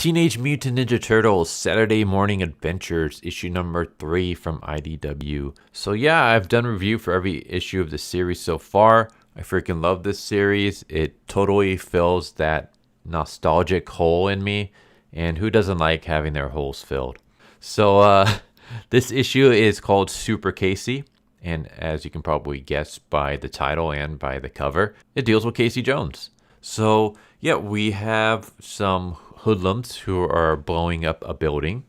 Teenage Mutant Ninja Turtles Saturday Morning Adventures, issue number 3 from IDW. So yeah, I've done a review for every issue of the series so far. I freaking love this series. It totally fills that nostalgic hole in me. And who doesn't like having their holes filled? So this issue is called SuperCasey. And as you can probably guess by the title and by the cover, it deals with Casey Jones. So yeah, we have some hoodlums who are blowing up a building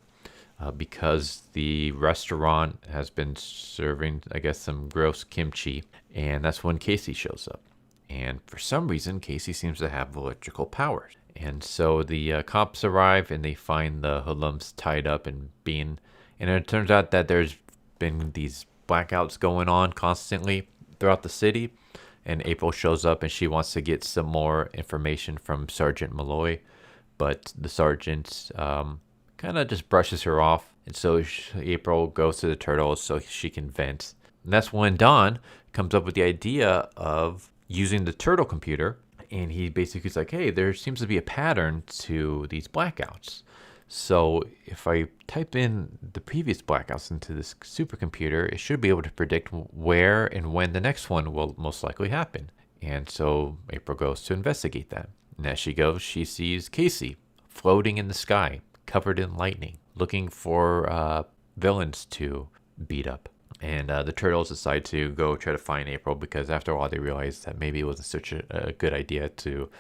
because the restaurant has been serving, I guess, some gross kimchi. And that's when Casey shows up. And for some reason, Casey seems to have electrical powers. And so the cops arrive and they find the hoodlums tied up and being. And it turns out that there's been these blackouts going on constantly throughout the city. And April shows up and she wants to get some more information from Sergeant Malloy. But the sergeant kind of just brushes her off. And so April goes to the turtles so she can vent. And that's when Don comes up with the idea of using the turtle computer. And he basically is like, hey, there seems to be a pattern to these blackouts. So if I type in the previous blackouts into this supercomputer, it should be able to predict where and when the next one will most likely happen. And so April goes to investigate that. And as she goes, she sees Casey floating in the sky, covered in lightning, looking for villains to beat up. And the turtles decide to go try to find April because after a while they realize that maybe it wasn't such a good idea to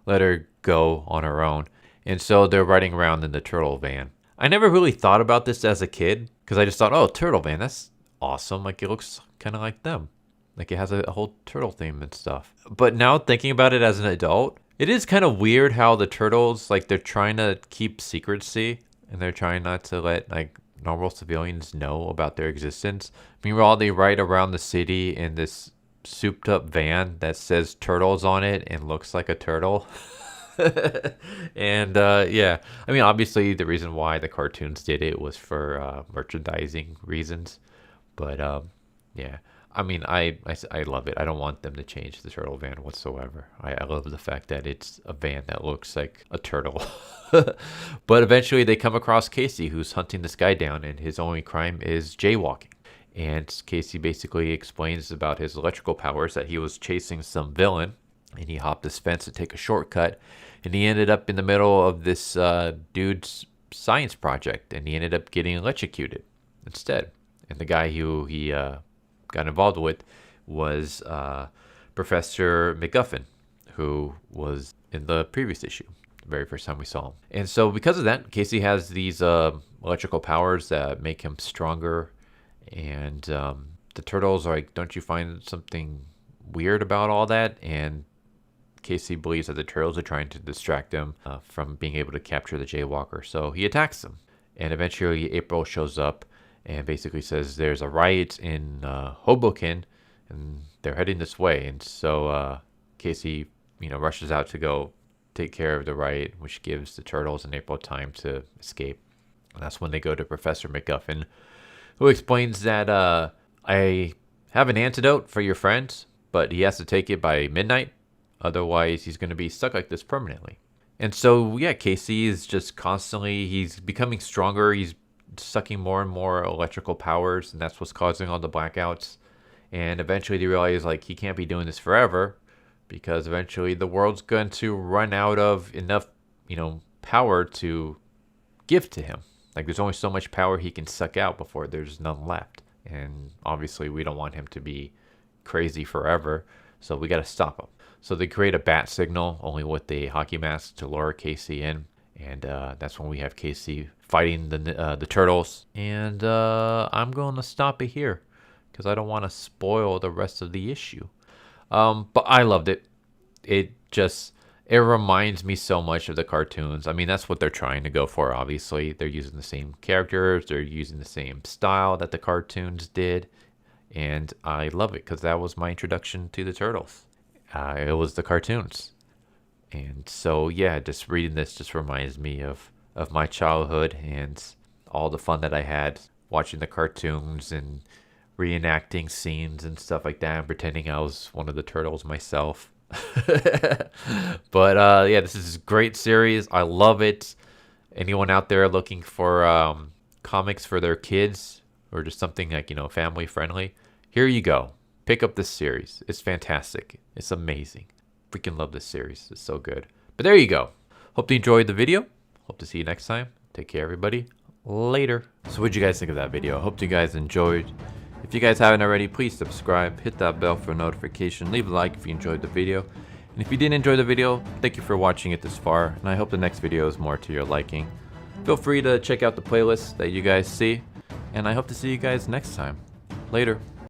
let her go on her own. And so they're riding around in the turtle van. I never really thought about this as a kid because I just thought, oh, turtle van, that's awesome. Like it looks kind of like them. Like it has a whole turtle theme and stuff. But now thinking about it as an adult, it is kind of weird how the turtles, like they're trying to keep secrecy and they're trying not to let like normal civilians know about their existence. Meanwhile, they ride around the city in this souped up van that says turtles on it and looks like a turtle. And yeah, I mean, obviously the reason why the cartoons did it was for merchandising reasons. But yeah, I mean, I love it. I don't want them to change the turtle van whatsoever. I love the fact that it's a van that looks like a turtle. But eventually they come across Casey, who's hunting this guy down, and his only crime is jaywalking. And Casey basically explains about his electrical powers, that he was chasing some villain, and he hopped this fence to take a shortcut, and he ended up in the middle of this dude's science project, and he ended up getting electrocuted instead. And the guy who he got involved with was Professor McGuffin, who was in the previous issue, the very first time we saw him. And so because of that, Casey has these electrical powers that make him stronger. And the turtles are like, don't you find something weird about all that? And Casey believes that the turtles are trying to distract him from being able to capture the jaywalker. So he attacks them. And eventually April shows up and basically says there's a riot in Hoboken and they're heading this way. And so Casey, rushes out to go take care of the riot, which gives the turtles and April time to escape. And that's when they go to Professor McGuffin, who explains that I have an antidote for your friend, but he has to take it by midnight. Otherwise, he's going to be stuck like this permanently. And so, yeah, Casey is just constantly, he's becoming stronger. He's sucking more and more electrical powers, and that's what's causing all the blackouts. And eventually they realize, like, he can't be doing this forever because eventually the world's going to run out of enough, power to give to him. Like, there's only so much power he can suck out before there's none left. And obviously we don't want him to be crazy forever, so we got to stop him. So they create a bat signal, only with a hockey mask, to lure Casey in. And that's when we have Casey fighting the turtles. And I'm going to stop it here because I don't want to spoil the rest of the issue. But I loved it. It reminds me so much of the cartoons. I mean, that's what they're trying to go for, obviously. They're using the same characters. They're using the same style that the cartoons did. And I love it because that was my introduction to the turtles. It was the cartoons. And so, yeah, just reading this just reminds me of my childhood and all the fun that I had watching the cartoons and reenacting scenes and stuff like that and pretending I was one of the turtles myself. But yeah, this is a great series. I love it. Anyone out there looking for comics for their kids or just something like, family friendly, here you go. Pick up this series. It's fantastic. It's amazing. Freaking love this series. It's so good. But there you go. Hope you enjoyed the video. Hope to see you next time. Take care, everybody. Later. So what'd you guys think of that video? I hope you guys enjoyed. If you guys haven't already, please subscribe, hit that bell for notification, leave a like if you enjoyed the video. And if you didn't enjoy the video, thank you for watching it this far, and I hope the next video is more to your liking. Feel free to check out the playlist that you guys see, and I hope to see you guys next time. Later.